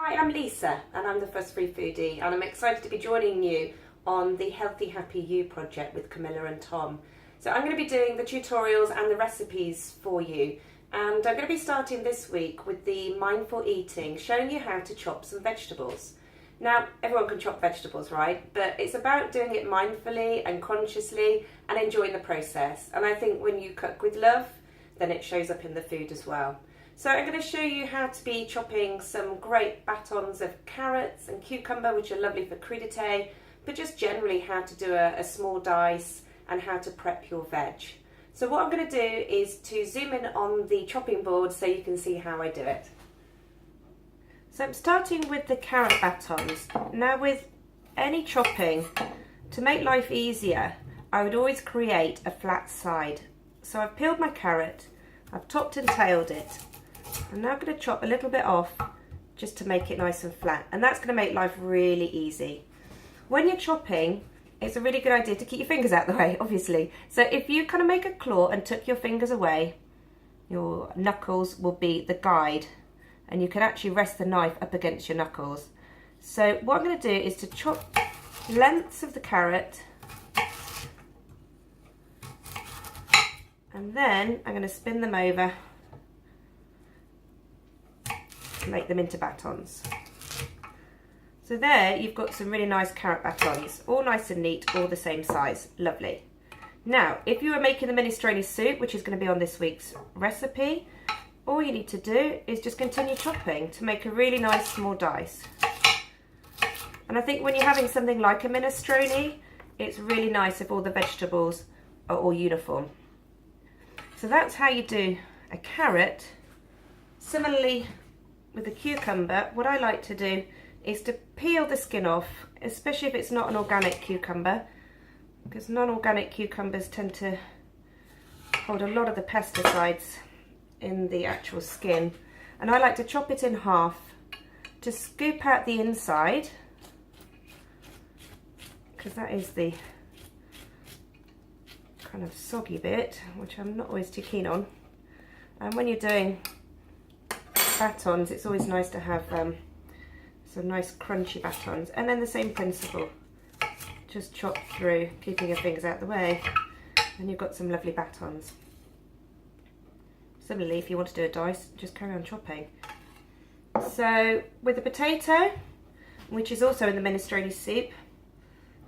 Hi, I'm Lisa and I'm the Fuss-Free Foodie, and I'm excited to be joining you on the Healthy Happy You project with Camilla and Tom. So I'm going to be doing the tutorials and the recipes for you, and I'm going to be starting this week with the mindful eating, showing you how to chop some vegetables. Now, everyone can chop vegetables, right? But it's about doing it mindfully and consciously and enjoying the process. And I think when you cook with love, then it shows up in the food as well. So I'm going to show you how to be chopping some great batons of carrots and cucumber, which are lovely for crudité, but just generally how to do a small dice and how to prep your veg. So what I'm going to do is to zoom in on the chopping board so you can see how I do it. So I'm starting with the carrot batons. Now with any chopping, to make life easier, I would always create a flat side. So I've peeled my carrot, I've topped and tailed it. I'm now going to chop a little bit off just to make it nice and flat, and that's going to make life really easy. When you're chopping, it's a really good idea to keep your fingers out of the way, obviously. So if you kind of make a claw and tuck your fingers away, your knuckles will be the guide, and you can actually rest the knife up against your knuckles. So what I'm going to do is to chop lengths of the carrot, and then I'm going to spin them over and make them into batons. So there you've got some really nice carrot batons, all nice and neat, all the same size. Lovely. Now, if you were making the minestrone soup, which is going to be on this week's recipe, all you need to do is just continue chopping to make a really nice small dice. And I think when you're having something like a minestrone, it's really nice if all the vegetables are all uniform. So that's how you do a carrot. Similarly, with the cucumber, what I like to do is to peel the skin off, especially if it's not an organic cucumber, because non-organic cucumbers tend to hold a lot of the pesticides in the actual skin. And I like to chop it in half to scoop out the inside, because that is the kind of soggy bit, which I'm not always too keen on. And when you're doing batons, it's always nice to have some nice crunchy batons. And then the same principle, just chop through, keeping your fingers out of the way, and you've got some lovely batons. Similarly, if you want to do a dice, just carry on chopping. So with the potato, which is also in the minestrone soup,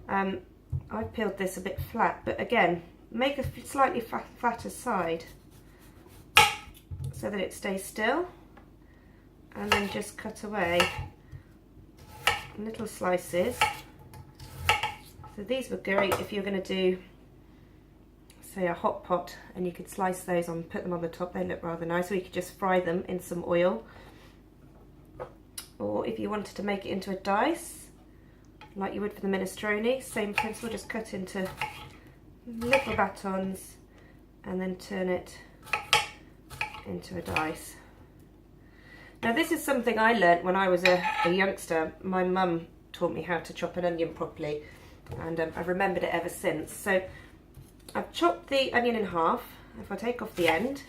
I've peeled this a bit flat, but again, make a slightly flatter side so that it stays still, and then just cut away little slices. So these were great if you're going to do, say, a hot pot, and you could slice those on, put them on the top. They look rather nice, or you could just fry them in some oil. Or if you wanted to make it into a dice like you would for the minestrone, same principle, just cut into little batons and then turn it into a dice. Now this is something I learnt when I was a youngster. My mum taught me how to chop an onion properly, and I've remembered it ever since. So I've chopped the onion in half. If I take off the end,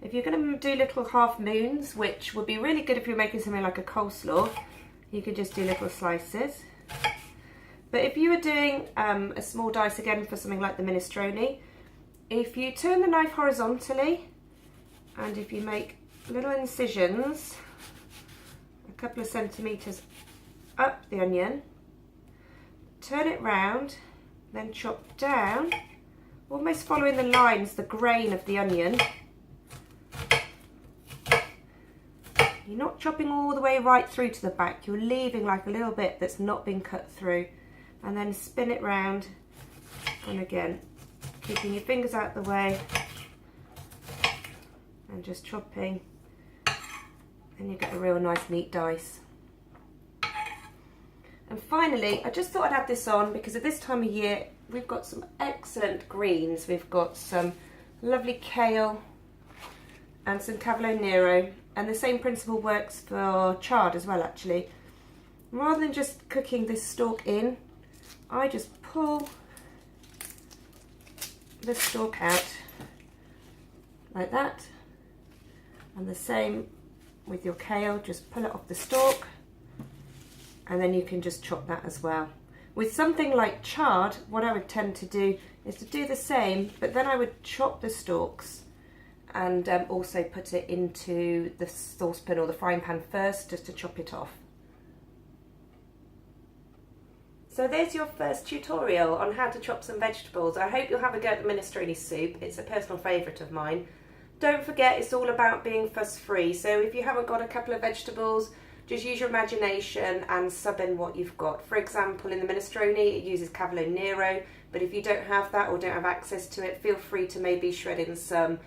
if you're going to do little half moons, which would be really good if you're making something like a coleslaw, you could just do little slices. But if you were doing a small dice again for something like the minestrone, if you turn the knife horizontally, and if you make little incisions a couple of centimetres up the onion, turn it round, then chop down, almost following the lines, the grain of the onion. You're not chopping all the way right through to the back, you're leaving like a little bit that's not been cut through, and then spin it round, and again keeping your fingers out the way and just chopping, and you get a real nice neat dice. And finally, I just thought I'd add this on because at this time of year we've got some excellent greens. We've got some lovely kale and some cavolo nero, and the same principle works for chard as well actually. Rather than just cooking this stalk in, I just pull the stalk out like that, and the same with your kale, just pull it off the stalk, and then you can just chop that as well. With something like chard, what I would tend to do is to do the same, but then I would chop the stalks and also put it into the saucepan or the frying pan first, just to chop it off. So there's your first tutorial on how to chop some vegetables. I hope you'll have a go at the minestrone soup. It's a personal favourite of mine. Don't forget, it's all about being fuss-free. So if you haven't got a couple of vegetables, just use your imagination and sub in what you've got. For example, in the minestrone, it uses cavolo nero, but if you don't have that or don't have access to it, feel free to maybe shred in some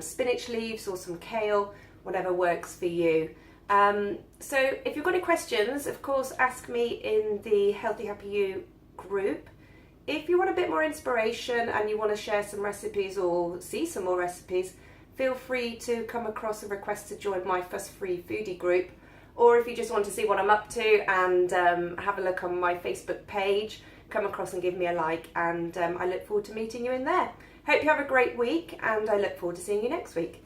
spinach leaves or some kale, whatever works for you. So if you've got any questions, of course, ask me in the Healthy Happy You group. If you want a bit more inspiration and you want to share some recipes or see some more recipes, feel free to come across a request to join my Fuss-Free Foodie group. Or if you just want to see what I'm up to and have a look on my Facebook page, come across and give me a like, and I look forward to meeting you in there. Hope you have a great week, and I look forward to seeing you next week.